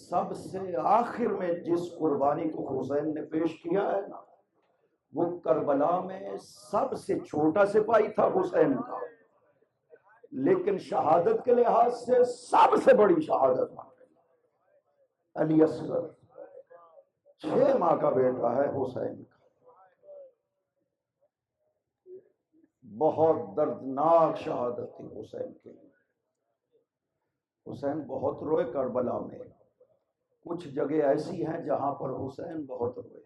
سب سے آخر میں جس قربانی کو حسین نے پیش کیا ہے نا، وہ کربلا میں سب سے چھوٹا سپاہی تھا حسین کا، لیکن شہادت کے لحاظ سے سب سے بڑی شہادت علی اصغر، 6 ماہ کا بیٹا ہے حسین کا۔ بہت دردناک شہادت تھی حسین کے لیے۔ حسین بہت روئے کربلا میں، کچھ جگہ ایسی ہیں جہاں پر حسین بہت روئے۔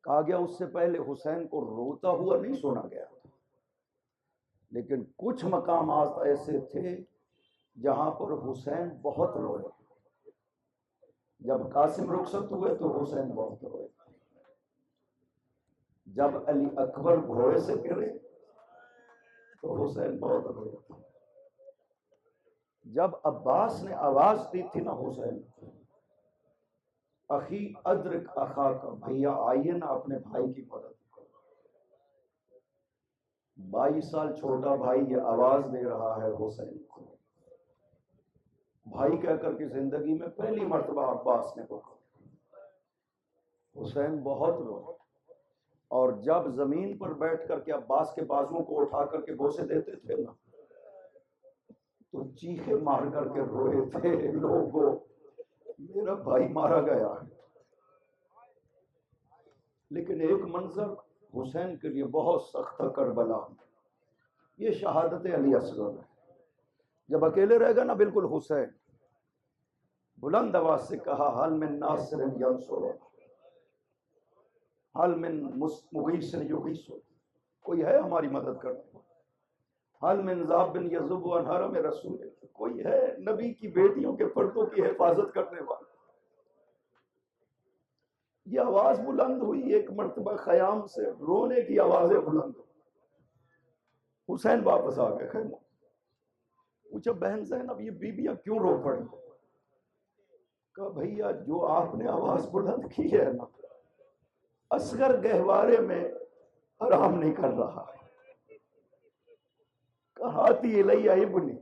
کہا گیا اس سے پہلے حسین کو روتا ہوا نہیں سنا گیا تھا، لیکن کچھ مقامات ایسے تھے جہاں پر حسین بہت روئے۔ جب قاسم رخصت ہوئے تو حسین بہت روئے، جب علی اکبر گھوڑے سے گرے تو حسین بہت روئے، جب عباس نے آواز دی تھی نا حسین، اخی ادرک اخا کا، بھیا آئیے نا اپنے بھائی کی مدد کرو۔ 22 سال چھوٹا بھائی یہ آواز دے رہا ہے حسین کو، بھائی کہہ کر کے زندگی میں پہلی مرتبہ عباس نے پکارا۔ حسین بہت روئے، اور جب زمین پر بیٹھ کر کے عباس کے بازوؤں کو اٹھا کر کے بوسے دیتے تھے نا، تو چیخے مار کر کے روئے تھے، لوگوں میرا بھائی مارا گیا ہے۔ لیکن ایک منظر حسین کے لیے بہت سخت تھا کربلا، یہ شہادت علی اصغر ہے۔ جب اکیلے رہ گا نا بالکل حسین، بلند آواز سے کہا حل من ناصر ینصر، حل من مغیث یغیث، کوئی ہے ہماری مدد کرنے والا؟ حل من ذاب یذب عن حرم رسول، کوئی ہے نبی کی بیٹیوں کے پردوں کی حفاظت کرنے والا؟ یہ آواز بلند ہوئی ایک مرتبہ خیام سے، رونے کی آوازیں بلند ہوئی۔ حسین واپس آ گئے خیموں۔ پوچھا بہن زینب یہ بیویاں کیوں رو پڑی؟ کہا بھیا جو آپ نے آواز بلند کی ہے نا، اصغر گہوارے میں آرام نہیں کر رہا۔ کہاتی الیہ ابنی،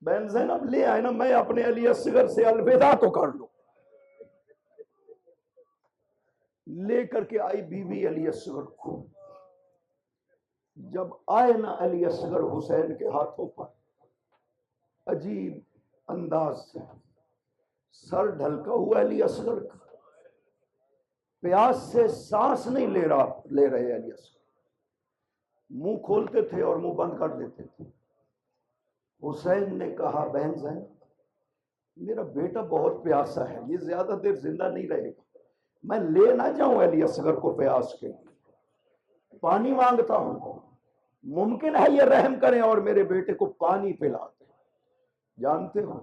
بہن زینب لے آئے نا، میں اپنے علی اصغر سے الوداع تو کر لوں۔ لے کر کے آئی بیوی علی اصغر کو۔ جب آئے نا علی اصغر حسین کے ہاتھوں پر، عجیب انداز سے سر ڈھلکا ہوا علی اصغر کا، پیاس سے سانس نہیں لے رہے علی اصغر، منہ کھولتے تھے اور منہ بند کر دیتے تھے۔ حسین نے کہا بہن زینب میرا بیٹا بہت پیاسا ہے، یہ زیادہ دیر زندہ نہیں رہے گا، میں لے نہ جاؤں علی اصغر کو پیاس کے لیے، پانی مانگتا ہوں، ممکن ہے یہ رحم کریں اور میرے بیٹے کو پانی پلا دیں۔ جانتے ہو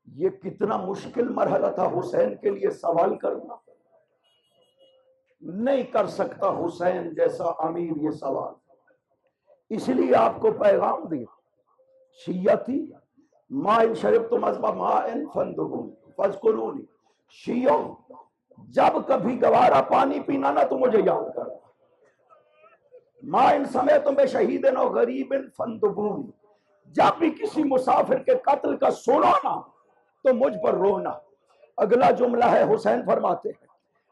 یہ کتنا مشکل مرحلہ تھا حسین کے لیے سوال کرنا، نہیں کر سکتا حسین جیسا امیر یہ سوال، اس لیے آپ کو پیغام دیا شیعتی ما ان شربتم مذبح ماء فاندبونی فاذکرونی، شیعوں جب کبھی گوارا پانی پینا نا تو مجھے یاد کرنا، ما ان سمعتم بشہید و غریب فاندبونی، جب بھی کسی مسافر کے قتل کا سنو نا تو مجھ پر رونا۔ اگلا جملہ ہے حسین فرماتے ہیں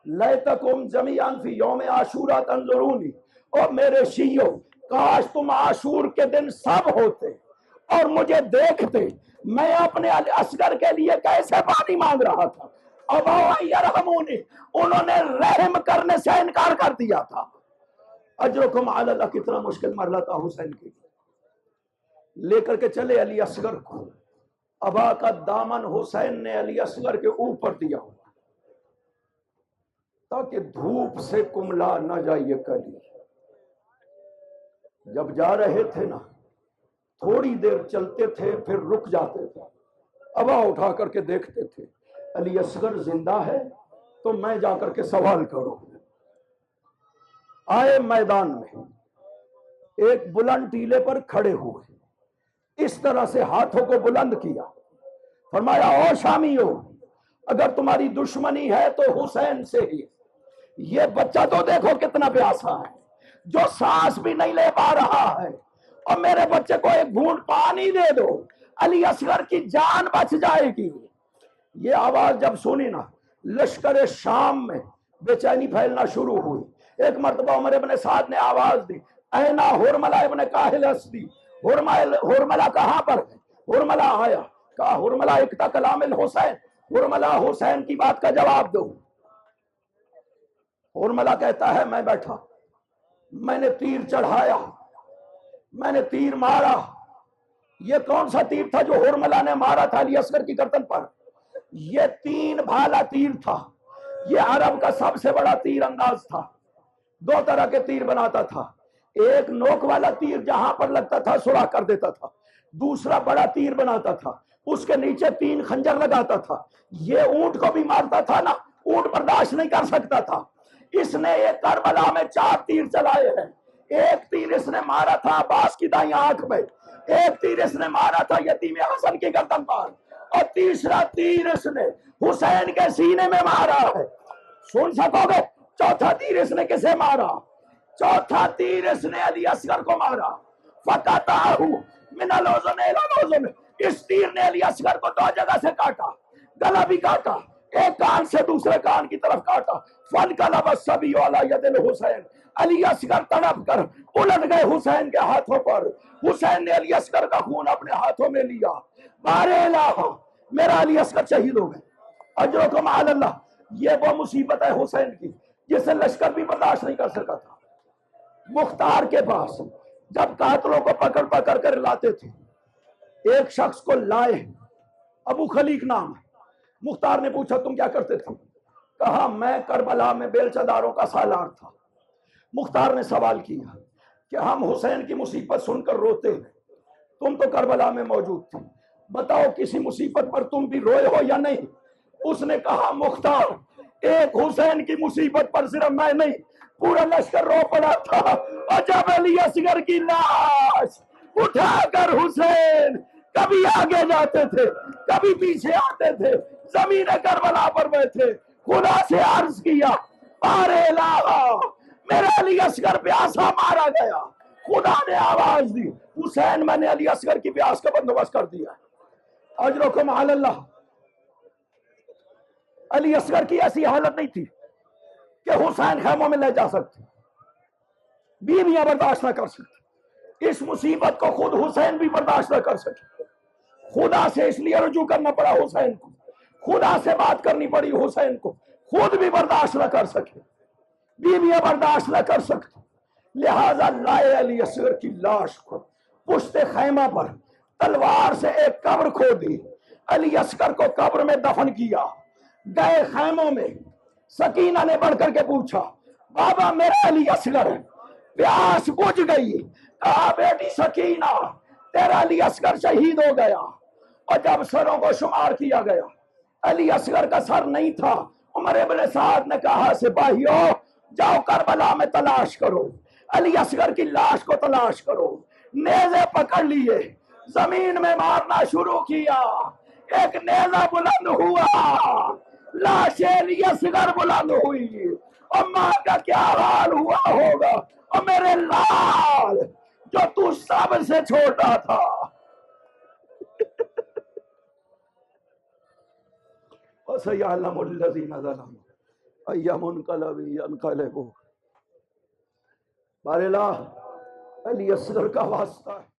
لیتکم جمیعا فی یوم عاشورا تنظرونی، اور میرے شیعوں کاش تم عاشور کے دن سب ہوتے اور مجھے دیکھتے میں اپنے اصغر کے لیے کیسے پانی مانگ رہا تھا۔ ابوا ان یرحمونی، انہوں نے رحم کرنے سے انکار کر دیا تھا۔ اجرکم علی اللہ، کتنا مشکل مرحلہ تھا حسین کے لیے۔ لے کر کے چلے علی اصغر کو، ابا کا دامن حسین نے علی اصغر کے اوپر دیا تاکہ دھوپ سے کملا نہ جائے کلی۔ جب جا رہے تھے نا تھوڑی دیر چلتے تھے پھر رک جاتے تھے، ابا اٹھا کر کے دیکھتے تھے علی اصغر زندہ ہے تو میں جا کر کے سوال کروں۔ آئے میدان میں، ایک بلند ٹیلے پر کھڑے ہوئے، اس طرح سے ہاتھوں کو بلند کیا، فرمایا او شامیو اگر تمہاری دشمنی ہے تو حسین سے ہی، یہ بچہ تو دیکھو کتنا پیاسا ہے جو سانس بھی نہیں لے پا رہا ہے، اور میرے بچے کو ایک گھونٹ پانی دے دو علی اصغر کی جان بچ جائے گی۔ یہ آواز جب سنی نا، لشکر شام میں بے چینی پھیلنا شروع ہوئی۔ ایک مرتبہ عمر ابن سعد نے آواز دی، اینا ہرملہ ابن کاہل اسدی، ہرملہ کہاں پر ہے؟ ہرملہ آیا، کہا ہرملہ اکتا کلام الحسین، ہرملہ حسین کی بات کا جواب دو۔ ہرملہ کہتا ہے میں بیٹھا، میں نے تیر چڑھایا، میں نے تیر مارا۔ یہ کون سا تیر تھا جو ہرملہ نے مارا تھا علی اصغر کی گردن پر؟ یہ 3 بھالا تیر تھا۔ یہ عرب کا سب سے بڑا تیر انداز تھا۔ 2 طرح کے تیر بناتا تھا، ایک نوک والا تیر جہاں پر لگتا تھا سوراخ کر دیتا تھا، دوسرا بڑا تیر بناتا تھا، اس کے نیچے 3 خنجر لگاتا تھا۔ یہ اونٹ کو بھی مارتا تھا نا، اونٹ برداشت نہیں کر سکتا تھا۔ اس نے ایک کربلا میں 4 تیر چلائے ہیں۔ ایک تیر اس نے مارا تھا عباس کی دائیں آنکھ میں، ایک تیر اس نے مارا تھا یتیم حسن کی گردن پر، اور تیسرا تیر اس نے حسین کے سینے میں مارا ہے۔ سن سکو گے چوتھا تیر اس نے کسے مارا؟ چوتھا تیر اس نے علی اصغر کو مارا۔ فقطعہ من الاذن الی الاذن، اس تیر نے علی اصغر کو 2 جگہ سے کاٹا، گلا بھی کاٹا، ایک کان سے دوسرے کان کی طرف کاٹا۔ فانقلب الصبی علی ید الحسین، علی اصغر تڑپ کر الٹ گئے حسین کے ہاتھوں پر۔ حسین نے علی اصغر کا خون اپنے ہاتھوں میں لیا۔ بارے الہ، میرا علی اصغر شہید ہو گئے، اجرکم علی اللہ۔ یہ وہ مصیبت ہے حسین کی جسے لشکر بھی برداشت نہیں کر سکا تھا۔ مختار کے پاس جب قاتلوں کو پکڑ پکڑ کر لاتے تھے، ایک شخص کو لائے، ابو خلیق نام ہے۔ مختار نے پوچھا تم کیا کرتے تھے؟ کہا میں کربلا میں بیلچہ داروں کا سالار تھا۔ مختار نے سوال کیا کہ ہم حسین کی مصیبت سن کر روتے ہیں، تم تو کربلا میں موجود تھے، بتاؤ کسی مصیبت پر تم بھی روئے ہو یا نہیں؟ اس نے کہا مختار، ایک حسین کی مصیبت پر صرف میں نہیں، پورا لشکر رو پڑا تھا۔ اور جب علی اصغر کی لاش اٹھا کر حسین کبھی آگے جاتے تھے کبھی پیچھے آتے تھے، زمین کربلا پر بیٹھے خدا سے عرض کیا، بارے الہ میرا علی اصغر پیاسا مارا گیا۔ خدا نے آواز دی، حسین میں نے علی اصغر کی پیاس کا بندوبست کر دیا۔ اجرکم علی اللہ۔ علی اصغر کی ایسی حالت نہیں تھی کہ حسین خیموں میں لے جا سکتے، بیویاں برداشت نہ کر سکتے، اس مصیبت کو خود حسین بھی برداشت نہ کر سکے۔ خدا سے اس لیے رجوع کرنا پڑا حسین کو، خدا سے بات کرنی پڑی حسین کو، خود بھی برداشت نہ کر سکے، بیویاں برداشت نہ کر سکتے، لہذا لائے علی اصغر کی لاش کو پشت خیمہ پر، تلوار سے ایک قبر کھودی، علی اصغر کو قبر میں دفن کیا۔ گئے خیموں میں، سکینہ نے بڑھ کر کے پوچھا بابا میرا علی اصغر ہے، پیاس بجھ گئی۔ کہا بیٹی سکینہ تیرا علی اصغر شہید ہو گیا۔ اور جب سروں کو شمار کیا گیا علی اصغر کا سر نہیں تھا۔ عمر ابن سعد نے کہا سپاہیوں جاؤ کربلا میں تلاش کرو، علی اصغر کی لاش کو تلاش کرو۔ نیزے پکڑ لیے، زمین میں مارنا شروع کیا، ایک نیزہ بلند ہوا، لاش علی اصغر بلند ہوئی، اور ماں کا کیا حال ہوا ہوگا، اور میرے لال جو تو سب سے چھوٹا تھا۔ وَسَيَعْلَمُ الَّذِينَ ظَلَمُوا أَيَّ مُنْقَلَبٍ يَنْقَلِبُونَ۔ بارے اللہ علی اصغر کا واسطہ ہے۔